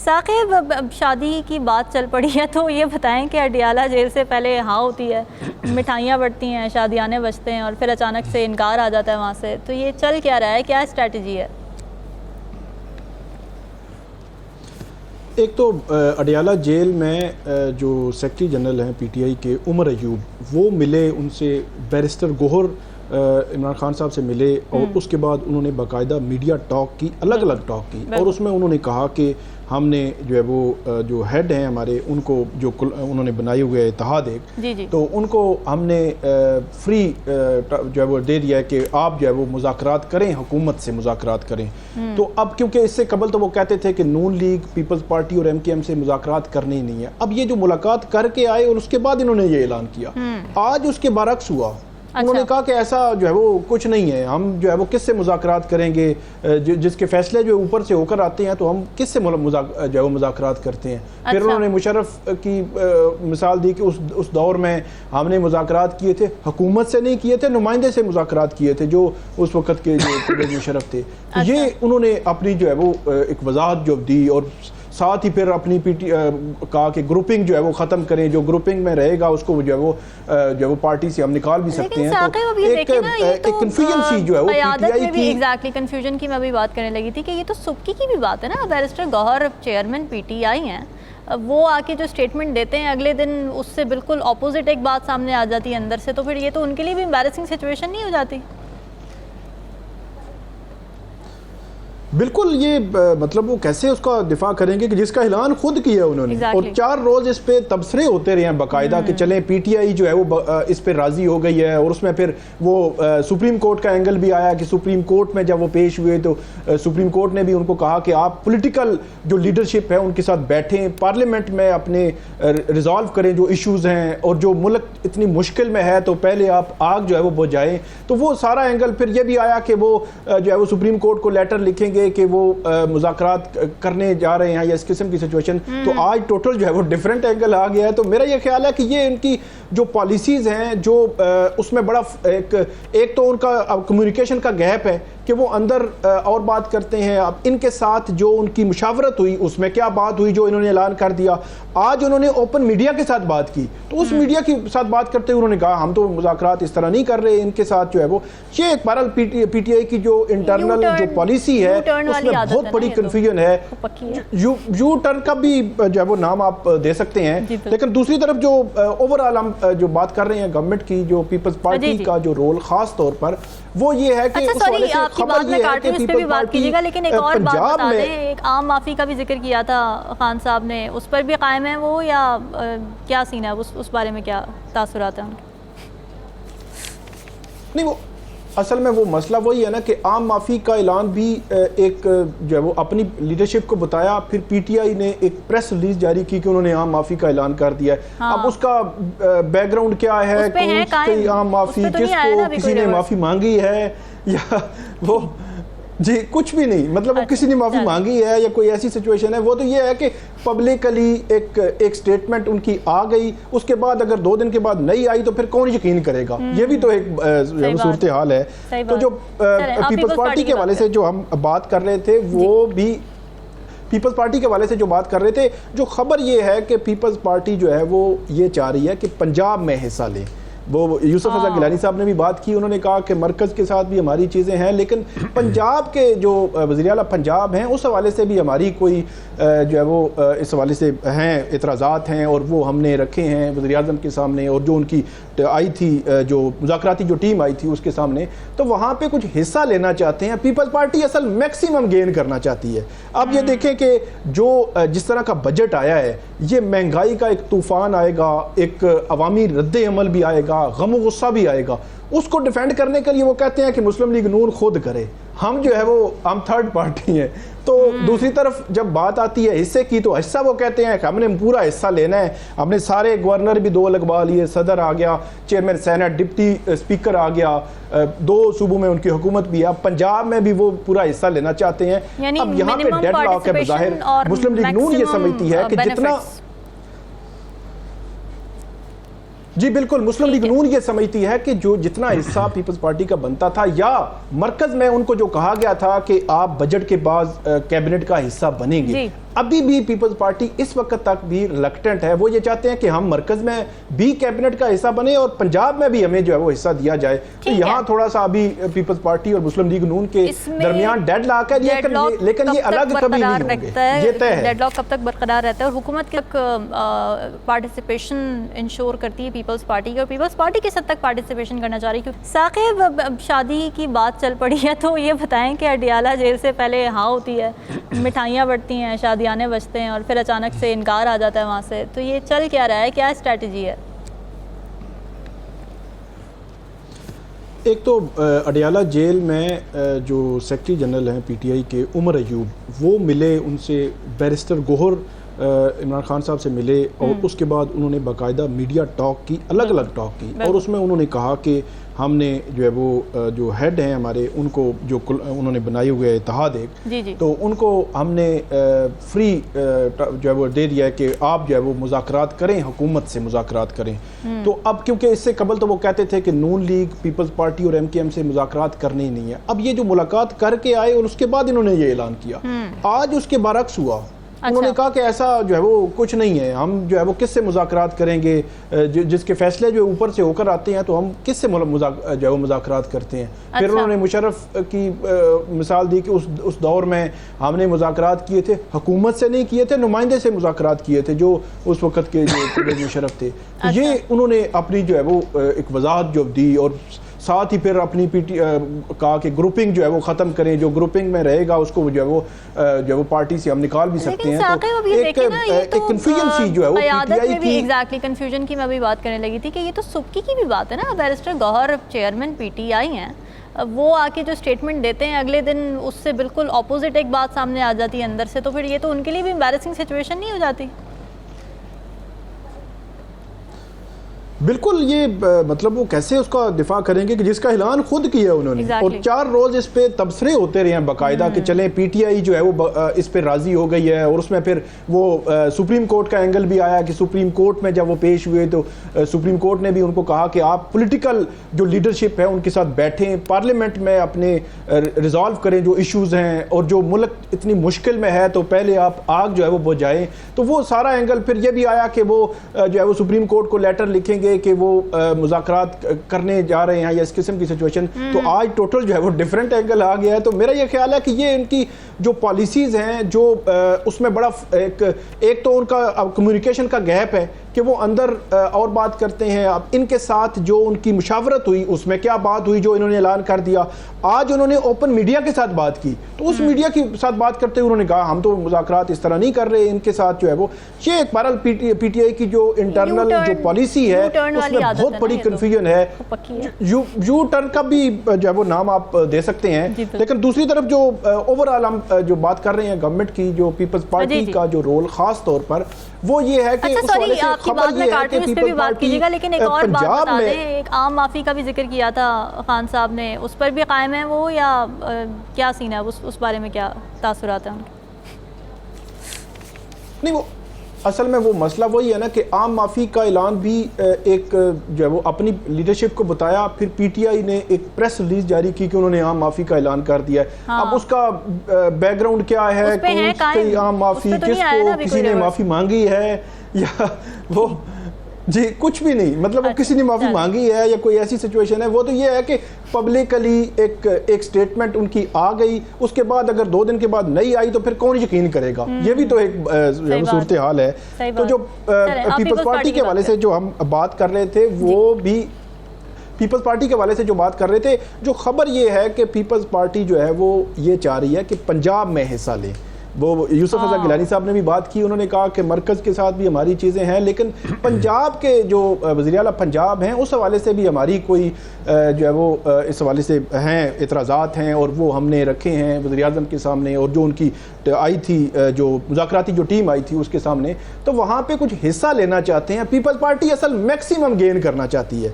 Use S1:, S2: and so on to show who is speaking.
S1: ثاقب، اب شادی کی بات چل پڑی ہے تو یہ بتائیں کہ اڈیالہ جیل سے پہلے ہاں ہوتی ہے، مٹھائیاں بڑھتی ہیں، شادیانے بجتے ہیں اور پھر اچانک سے انکار آ جاتا ہے وہاں سے، تو یہ چل کیا رہا ہے؟ کیا اسٹریٹجی ہے؟
S2: ایک تو اڈیالہ جیل میں جو سیکرٹری جنرل ہیں پی ٹی آئی کے عمر ایوب، وہ ملے ان سے، بیرسٹر گوہر عمران خان صاحب سے ملے، اور اس کے بعد انہوں نے باقاعدہ میڈیا ٹاک کی، الگ الگ ٹاک کی، اور اس میں انہوں نے کہا کہ ہم نے جو ہے وہ جو ہیڈ ہیں ہمارے، ان کو جو انہوں نے بنائے ہوئے اتحاد ایک، تو ان کو ہم نے فری جو ہے وہ دے دیا ہے کہ آپ جو ہے وہ مذاکرات کریں، حکومت سے مذاکرات کریں۔ تو اب کیونکہ اس سے قبل تو وہ کہتے تھے کہ نون لیگ، پیپلز پارٹی اور ایم کے ایم سے مذاکرات کرنے ہی نہیں ہے، اب یہ جو ملاقات کر کے آئے اور اس کے بعد انہوں نے یہ اعلان کیا، آج اس کے برعکس ہوا، انہوں نے کہا کہ ایسا جو ہے وہ کچھ نہیں ہے، ہم جو ہے وہ کس سے مذاکرات کریں گے، جس کے فیصلے جو اوپر سے ہو کر آتے ہیں تو ہم کس سے جو ہے وہ مذاکرات کرتے ہیں۔ پھر انہوں نے مشرف کی مثال دی کہ اس دور میں ہم نے مذاکرات کیے تھے، حکومت سے نہیں کیے تھے، نمائندے سے مذاکرات کیے تھے جو اس وقت کے جو پرویز مشرف تھے۔ یہ انہوں نے اپنی جو ہے وہ ایک وضاحت جو دی، اور ساتھ ہی پھر اپنی کہا کہ گروپنگ جو ہے وہ ختم کریں، جو گروپنگ میں رہے گا اس کو جو ہے وہ پارٹی سے ہم نکال بھی سکتے ہیں۔ تو ایک کنفیوژن سی جو ہے وہ
S1: قیادت میں بھی ایگزیکٹلی کنفیوژن کی میں بھی بات کرنے لگی تھی کہ یہ تو سبکی کی بھی بات ہے نا، بیرسٹر گوہر چیئرمین پی ٹی آئی ہیں، وہ آ کے جو اسٹیٹمنٹ دیتے ہیں اگلے دن اس سے بالکل اپوزٹ ایک بات سامنے آ جاتی ہے اندر سے، تو پھر یہ تو ان کے لیے بھی امبیرسنگ سچویشن نہیں ہو جاتی؟
S2: بالکل، یہ مطلب وہ کیسے اس کا دفاع کریں گے کہ جس کا اعلان خود کیا انہوں نے، اور 4 روز اس پہ تبصرے ہوتے رہے ہیں باقاعدہ کہ چلیں پی ٹی آئی جو ہے وہ اس پہ راضی ہو گئی ہے، اور اس میں پھر وہ سپریم کورٹ کا اینگل بھی آیا کہ سپریم کورٹ میں جب وہ پیش ہوئے تو سپریم کورٹ نے بھی ان کو کہا کہ آپ پولیٹیکل جو لیڈرشپ ہے ان کے ساتھ بیٹھیں، پارلیمنٹ میں اپنے ریزالو کریں جو ایشوز ہیں، اور جو ملک اتنی مشکل میں ہے تو پہلے آپ آگ جو ہے وہ بجھائیں۔ تو وہ سارا اینگل پھر یہ بھی آیا کہ وہ جو ہے وہ سپریم کورٹ کو لیٹر لکھیں گے کہ وہ مذاکرات کرنے جا رہے ہیں یا اس قسم کی سچویشن، تو آج ٹوٹل جو ہے وہ ڈیفرنٹ اینگل آ گیا ہے۔ تو میرا یہ خیال ہے کہ یہ ان کی جو پالیسیز ہیں جو اس میں بڑا ایک تو ان کا کمیونیکیشن کا گیپ ہے کہ وہ اندر اور بات کرتے ہیں، اب ان کے ساتھ جو ان کی مشاورت ہوئی اس میں کیا بات ہوئی جو انہوں نے اعلان کر دیا، آج انہوں نے اوپن میڈیا کے ساتھ بات کی، تو اس میڈیا کے ساتھ بات کرتے ہوئے انہوں نے کہا ہم تو مذاکرات اس طرح نہیں کر رہے ان کے ساتھ جو ہے وہ، یہ ایک بہرحال پی ٹی آئی کی جو انٹرنل جو پالیسی ہے اس میں بہت بڑی کنفیوژن ہے۔ یو ٹرن کا بھی جو ہے وہ نام آپ دے سکتے ہیں، لیکن دوسری طرف جو اوورآل ہم جو بات کر رہے ہیں گورنمنٹ کی، جو پیپلز پارٹی کا جو رول خاص طور پر وہ یہ ہے کہ اس حوالے سے خبر یہ ہے کہ پیپلز پارٹی
S1: لیکن ایک اور بات بتا دیں، ایک عام معافی کا بھی ذکر کیا تھا خان صاحب نے، اس پر بھی قائم ہے وہ یا کیا سین ہے، اس بارے میں کیا تاثرات ہیں ان کے؟
S2: نہیں، وہ اصل میں وہ مسئلہ وہی ہے نا کہ عام معافی کا اعلان بھی ایک جو ہے وہ اپنی لیڈرشپ کو بتایا، پھر پی ٹی آئی نے ایک پریس ریلیز جاری کی کہ انہوں نے عام معافی کا اعلان کر دیا ہے۔ اب اس کا بیک گراؤنڈ کیا ہے، کون سی عام معافی، کس کو کسی نے معافی مانگی ہے یا وہ جی کچھ بھی نہیں، مطلب وہ کسی نے معافی مانگی ہے یا کوئی ایسی سچویشن ہے، وہ تو یہ ہے کہ پبلکلی ایک سٹیٹمنٹ ان کی آ گئی، اس کے بعد اگر 2 دن کے بعد نہیں آئی تو پھر کون یقین کرے گا، یہ بھی تو ایک صورتحال ہے۔ تو جو پیپلز پارٹی کے حوالے سے جو ہم بات کر رہے تھے وہ بھی پیپلز پارٹی کے حوالے سے جو بات کر رہے تھے، جو خبر یہ ہے کہ پیپلز پارٹی جو ہے وہ یہ چاہ رہی ہے کہ پنجاب میں حصہ لے۔ وہ یوسف رضا گیلانی صاحب نے بھی بات کی، انہوں نے کہا کہ مرکز کے ساتھ بھی ہماری چیزیں ہیں، لیکن پنجاب کے جو وزیر اعلیٰ پنجاب ہیں اس حوالے سے بھی ہماری کوئی جو ہے وہ اس حوالے سے ہیں اعتراضات ہیں، اور وہ ہم نے رکھے ہیں وزیر اعظم کے سامنے، اور جو ان کی آئی تھی جو مذاکراتی جو ٹیم آئی تھی اس کے سامنے، تو وہاں پہ کچھ حصہ لینا چاہتے ہیں۔ پیپلز پارٹی اصل میکسیمم گین کرنا چاہتی ہے۔ اب یہ دیکھیں کہ جو جس طرح کا بجٹ آیا ہے، یہ مہنگائی کا ایک طوفان آئے گا، ایک عوامی رد عمل بھی آئے گا، غم و غصہ بھی آئے گا، اس کو ڈیفینڈ کرنے کے لیے وہ کہتے ہیں کہ مسلم لیگ نون خود کرے، ہم جو ہے وہ ہم تھرڈ پارٹی ہیں۔ تو دوسری طرف جب بات آتی ہے حصے کی، تو حصہ وہ کہتے ہیں کہ ہم نے پورا حصہ لینا ہے، ہم نے سارے گورنر بھی 2 لگوا لیے، صدر آ گیا، چیئرمین سینٹ، ڈپٹی اسپیکر آ گیا، 2 صوبوں میں ان کی حکومت بھی ہے، اب پنجاب میں بھی وہ پورا حصہ لینا چاہتے ہیں۔ اب یہاں پہ ڈیڈ لاک ہے، بظاہر مسلم لیگ نون یہ سمجھتی ہے کہ جتنا جی بالکل مسلم لیگ نون یہ سمجھتی ہے کہ جو جتنا حصہ پیپلز پارٹی کا بنتا تھا، یا مرکز میں ان کو جو کہا گیا تھا کہ آپ بجٹ کے بعد کیبنٹ کا حصہ بنیں گے، ابھی بھی پیپلز پارٹی اس وقت تک بھی ریلکٹنٹ ہے. وہ یہ چاہتے ہیں کہ ہم مرکز میں بھی کیبنٹ کا حصہ بنے اور پنجاب میں بھی ہمیں جو ہے وہ حصہ دیا جائے. تو یہاں تھوڑا سا ابھی پیپلز پارٹی اور مسلم لیگ نون کے درمیان ڈیڈ لاک ہے, لیکن یہ الگ کبھی نہیں ہوں گے, یہ طے ہے.
S1: ڈیڈ لاک کب تک برقرار رہتا ہے اور حکومت کی پارٹیسپیشن انشور کرتی ہے پیپلز پارٹی اور پیپلز پارٹی کس حد تک پارٹیسپیشن کرنا چاہ رہی ہے. ثاقب, شادی کی بات چل پڑی ہے تو یہ بتائیں کہ اڈیالہ جیل سے پہلے ہاں ہوتی ہے, مٹھائیاں بڑھتی ہیں, شادیانے بجتے ہیں اور پھر اچانک سے انکار آ جاتا ہے وہاں سے, تو یہ چل کیا رہا ہے, کیا اسٹریٹجی ہے؟
S2: ایک تو اڈیالہ جیل میں جو سیکرٹری جنرل ہیں پی ٹی آئی کے عمر ایوب, وہ ملے, ان سے بیرسٹر گوہر عمران خان صاحب سے ملے اور اس کے بعد انہوں نے باقاعدہ میڈیا ٹاک کی, الگ الگ ٹاک کی, اور اس میں انہوں نے کہا کہ ہم نے جو ہے وہ جو ہیڈ ہیں ہمارے, ان کو جو انہوں نے بنائے ہوئے اتحاد ایک, تو ان کو ہم نے فری جو ہے وہ دے دیا ہے کہ آپ جو ہے وہ مذاکرات کریں, حکومت سے مذاکرات کریں. تو اب کیونکہ اس سے قبل تو وہ کہتے تھے کہ نون لیگ, پیپلز پارٹی اور ایم کے ایم سے مذاکرات کرنے ہی نہیں ہے. اب یہ جو ملاقات کر کے آئے اور اس کے بعد انہوں نے یہ اعلان کیا, آج اس کے برعکس ہوا. انہوں نے کہا کہ ایسا جو ہے وہ کچھ نہیں ہے, ہم جو ہے وہ کس سے مذاکرات کریں گے, جس کے فیصلے جو اوپر سے ہو کر آتے ہیں تو ہم کس سے جو ہے وہ مذاکرات کرتے ہیں. پھر انہوں نے مشرف کی مثال دی کہ اس دور میں ہم نے مذاکرات کیے تھے, حکومت سے نہیں کیے تھے, نمائندے سے مذاکرات کیے تھے جو اس وقت کے جو مشرف تھے. یہ انہوں نے اپنی جو ہے وہ ایک وضاحت جو دی, اور ساتھ ہی پھر اپنی کہا کہ گروپنگ جو ہے وہ ختم کریں, جو گروپنگ میں رہے گا اس کو جو ہے وہ پارٹی سے ہم نکال بھی سکتے ہیں. تو ایک کنفیوژن سی جو ہے وہ
S1: قیادت میں بھی ایگزیکٹلی کنفیوژن کی میں بھی بات کرنے لگی تھی کہ یہ تو سبکی کی بھی بات ہے نا. بیرسٹر گوہر چیئرمین پی ٹی آئی ہیں, وہ آ کے جو اسٹیٹمنٹ دیتے ہیں اگلے دن اس سے بالکل اپوزٹ ایک بات سامنے آ جاتی ہے اندر سے, تو پھر یہ تو ان کے لیے بھی امبیرسنگ سچویشن نہیں ہو جاتی؟
S2: بالکل, یہ مطلب وہ کیسے اس کا دفاع کریں گے کہ جس کا اعلان خود کیا ہے انہوں نے, اور 4 روز اس پہ تبصرے ہوتے رہے ہیں باقاعدہ کہ چلیں پی ٹی آئی جو ہے وہ اس پہ راضی ہو گئی ہے. اور اس میں پھر وہ سپریم کورٹ کا اینگل بھی آیا کہ سپریم کورٹ میں جب وہ پیش ہوئے تو سپریم کورٹ نے بھی ان کو کہا کہ آپ پولیٹیکل جو لیڈرشپ ہے ان کے ساتھ بیٹھیں, پارلیمنٹ میں اپنے ریزالو کریں جو ایشوز ہیں, اور جو ملک اتنی مشکل میں ہے تو پہلے آپ آگ جو ہے وہ بجھائیں. تو وہ سارا اینگل پھر یہ بھی آیا کہ وہ جو ہے وہ سپریم کورٹ کو لیٹر لکھیں گے کہ وہ مذاکرات کرنے جا رہے ہیں یا اس قسم کی سچویشن. تو آج ٹوٹل جو ہے وہ ڈیفرنٹ اینگل آ گیا ہے. تو میرا یہ خیال ہے کہ یہ ان کی جو پالیسیز ہیں جو اس میں بڑا ایک تو ان کا کمیونیکیشن کا گیپ ہے کہ وہ اندر اور بات کرتے ہیں. اب ان کے ساتھ جو ان کی مشاورت ہوئی اس میں کیا بات ہوئی جو انہوں نے اعلان کر دیا. آج انہوں نے اوپن میڈیا کے ساتھ بات کی, تو اس میڈیا کے ساتھ بات کرتے ہوئے انہوں نے کہا ہم تو مذاکرات اس طرح نہیں کر رہے ان کے ساتھ جو ہے وہ. یہ ایک بہرحال پی ٹی آئی کی جو انٹرنل جو پالیسی ہے اس میں بہت بڑی کنفیوژن ہے. یو ٹرن کا بھی جو ہے وہ نام آپ دے سکتے ہیں, لیکن دوسری طرف جو اوورآل ہم جو بات کر رہے ہیں گورنمنٹ کی, جو پیپلز پارٹی کا جو رول خاص طور پر وہ یہ ہے کہ اس والے سے خبر یہ ہے کہ پیپلز پارٹی
S1: لیکن ایک اور بات بتا دیں, ایک عام معافی کا بھی ذکر کیا تھا خان صاحب نے, اس پر بھی قائم ہے وہ یا کیا سین ہے, اس بارے میں کیا تاثرات ہیں ان کے؟
S2: نہیں, وہ اصل میں وہ مسئلہ وہی ہے نا کہ عام معافی کا اعلان بھی ایک جو ہے وہ اپنی لیڈرشپ کو بتایا, پھر پی ٹی آئی نے ایک پریس ریلیز جاری کی کہ انہوں نے عام معافی کا اعلان کر دیا ہے. اب اس کا بیک گراؤنڈ کیا ہے, کون عام معافی, کس کو کسی نے معافی مانگی ہے یا وہ جی کچھ بھی نہیں, مطلب وہ کسی نے معافی مانگی ہے یا کوئی ایسی سچویشن ہے. وہ تو یہ ہے کہ پبلکلی ایک سٹیٹمنٹ ان کی آ گئی, اس کے بعد اگر 2 دن کے بعد نہیں آئی تو پھر کون یقین کرے گا. یہ بھی تو ایک صورتحال ہے. تو جو پیپلز پارٹی کے حوالے سے جو ہم بات کر رہے تھے وہ بھی پیپلز پارٹی کے حوالے سے جو بات کر رہے تھے, جو خبر یہ ہے کہ پیپلز پارٹی جو ہے وہ یہ چاہ رہی ہے کہ پنجاب میں حصہ لیں. وہ یوسف رضا گیلانی صاحب نے بھی بات کی, انہوں نے کہا کہ مرکز کے ساتھ بھی ہماری چیزیں ہیں, لیکن پنجاب کے جو وزیر اعلیٰ پنجاب ہیں اس حوالے سے بھی ہماری کوئی جو ہے وہ اس حوالے سے ہیں اعتراضات ہیں, اور وہ ہم نے رکھے ہیں وزیر اعظم کے سامنے, اور جو ان کی آئی تھی جو مذاکراتی جو ٹیم آئی تھی اس کے سامنے, تو وہاں پہ کچھ حصہ لینا چاہتے ہیں. پیپلز پارٹی اصل میکسیمم گین کرنا چاہتی ہے.